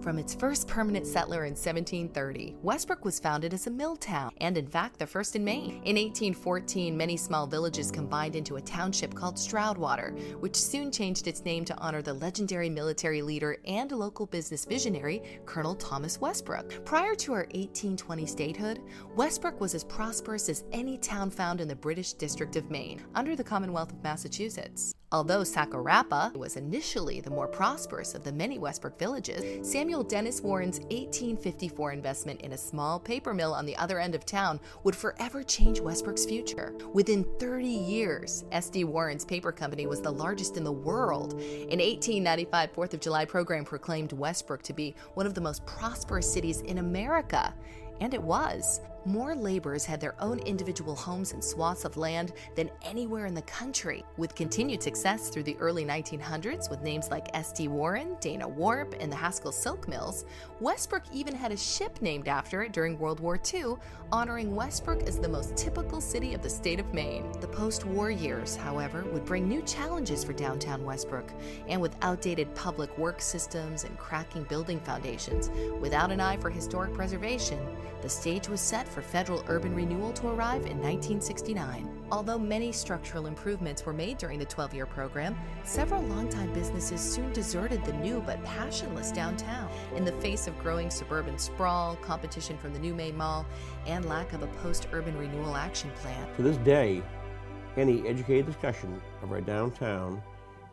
From its first permanent settler in 1730, Westbrook was founded as a mill town, and in fact the first in Maine. In 1814, many small villages combined into a township called Stroudwater, which soon changed its name to honor the legendary military leader and local business visionary, Colonel Thomas Westbrook. Prior to our 1820 statehood, Westbrook was as prosperous as any town found in the British District of Maine, under the Commonwealth of Massachusetts. Although Sakurapa was initially the more prosperous of the many Westbrook villages, Samuel Dennis Warren's 1854 investment in a small paper mill on the other end of town would forever change Westbrook's future. Within 30 years, S.D. Warren's paper company was the largest in the world. An 1895 4th of July program proclaimed Westbrook to be one of the most prosperous cities in America. And it was. More laborers had their own individual homes and swaths of land than anywhere in the country. With continued success through the early 1900s with names like S.D. Warren, Dana Warp, and the Haskell Silk Mills, Westbrook even had a ship named after it during World War II, honoring Westbrook as the most typical city of the state of Maine. The post-war years, however, would bring new challenges for downtown Westbrook, and with outdated public works systems and cracking building foundations, without an eye for historic preservation, the stage was set for federal urban renewal to arrive in 1969. Although many structural improvements were made during the 12-year program, several longtime businesses soon deserted the new but passionless downtown in the face of growing suburban sprawl, competition from the new Main Mall, and lack of a post-urban renewal action plan. To this day, any educated discussion of our downtown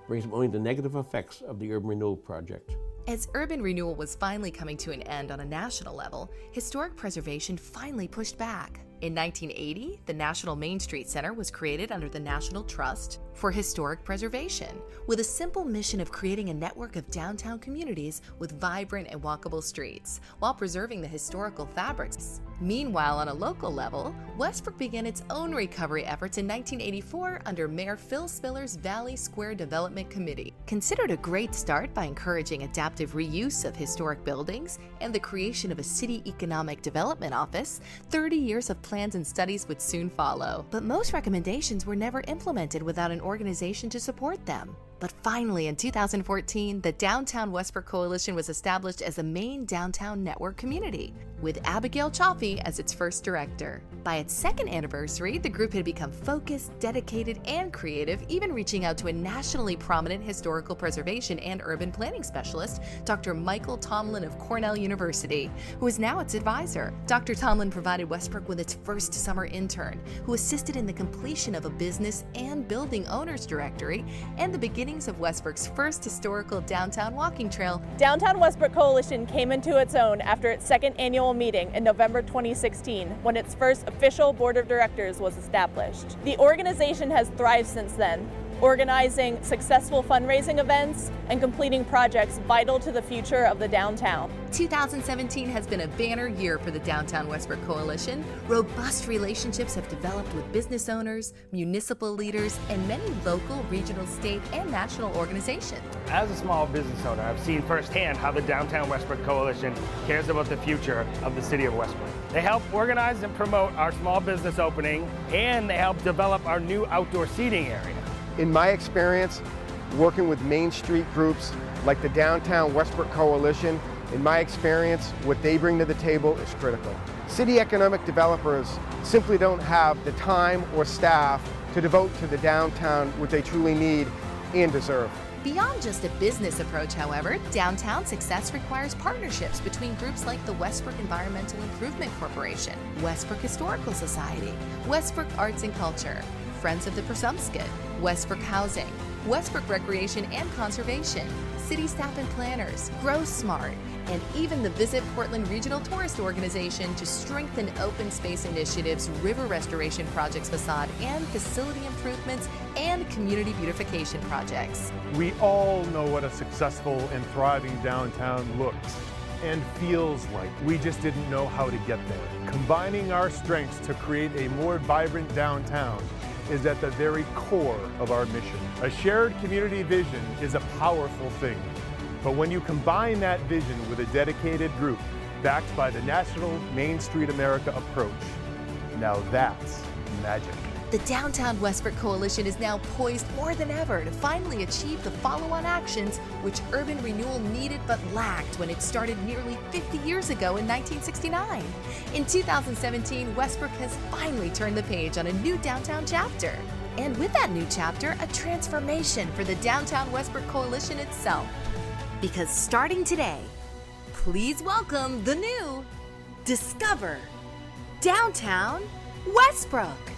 brings up only the negative effects of the urban renewal project. As urban renewal was finally coming to an end on a national level, historic preservation finally pushed back. In 1980, the National Main Street Center was created under the National Trust for Historic Preservation, with a simple mission of creating a network of downtown communities with vibrant and walkable streets, while preserving the historical fabrics. Meanwhile, on a local level, Westbrook began its own recovery efforts in 1984 under Mayor Phil Spiller's Valley Square Development Committee. Considered a great start by encouraging adaptive reuse of historic buildings and the creation of a city economic development office, 30 years of plans and studies would soon follow. But most recommendations were never implemented without an organization to support them. But finally, in 2014, the Downtown Westbrook Coalition was established as a Maine downtown network community, with Abigail Chaffee as its first director. By its second anniversary, the group had become focused, dedicated, and creative, even reaching out to a nationally prominent historical preservation and urban planning specialist, Dr. Michael Tomlin of Cornell University, who is now its advisor. Dr. Tomlin provided Westbrook with its first summer intern, who assisted in the completion of a business and building owners directory and the beginning of Westbrook's first historical downtown walking trail. Downtown Westbrook Coalition came into its own after its second annual meeting in November 2016, when its first official board of directors was established. The organization has thrived since then, organizing successful fundraising events and completing projects vital to the future of the downtown. 2017 has been a banner year for the Downtown Westbrook Coalition. Robust relationships have developed with business owners, municipal leaders, and many local, regional, state, and national organizations. As a small business owner, I've seen firsthand how the Downtown Westbrook Coalition cares about the future of the city of Westbrook. They help organize and promote our small business opening, and they help develop our new outdoor seating area. In my experience, working with Main Street groups like the Downtown Westbrook Coalition, in my experience, what they bring to the table is critical. City economic developers simply don't have the time or staff to devote to the downtown, which they truly need and deserve. Beyond just a business approach, however, downtown success requires partnerships between groups like the Westbrook Environmental Improvement Corporation, Westbrook Historical Society, Westbrook Arts and Culture, Friends of the Presumpscot, Westbrook Housing, Westbrook Recreation and Conservation, City Staff and Planners, Grow Smart, and even the Visit Portland Regional Tourist Organization to strengthen open space initiatives, river restoration projects facade, and facility improvements and community beautification projects. We all know what a successful and thriving downtown looks and feels like. We just didn't know how to get there. Combining our strengths to create a more vibrant downtown is at the very core of our mission. A shared community vision is a powerful thing, but when you combine that vision with a dedicated group backed by the National Main Street America approach, now that's magic. The Downtown Westbrook Coalition is now poised more than ever to finally achieve the follow-on actions which urban renewal needed but lacked when it started nearly 50 years ago in 1969. In 2017, Westbrook has finally turned the page on a new downtown chapter. And with that new chapter, a transformation for the Downtown Westbrook Coalition itself. Because starting today, please welcome the new Discover Downtown Westbrook.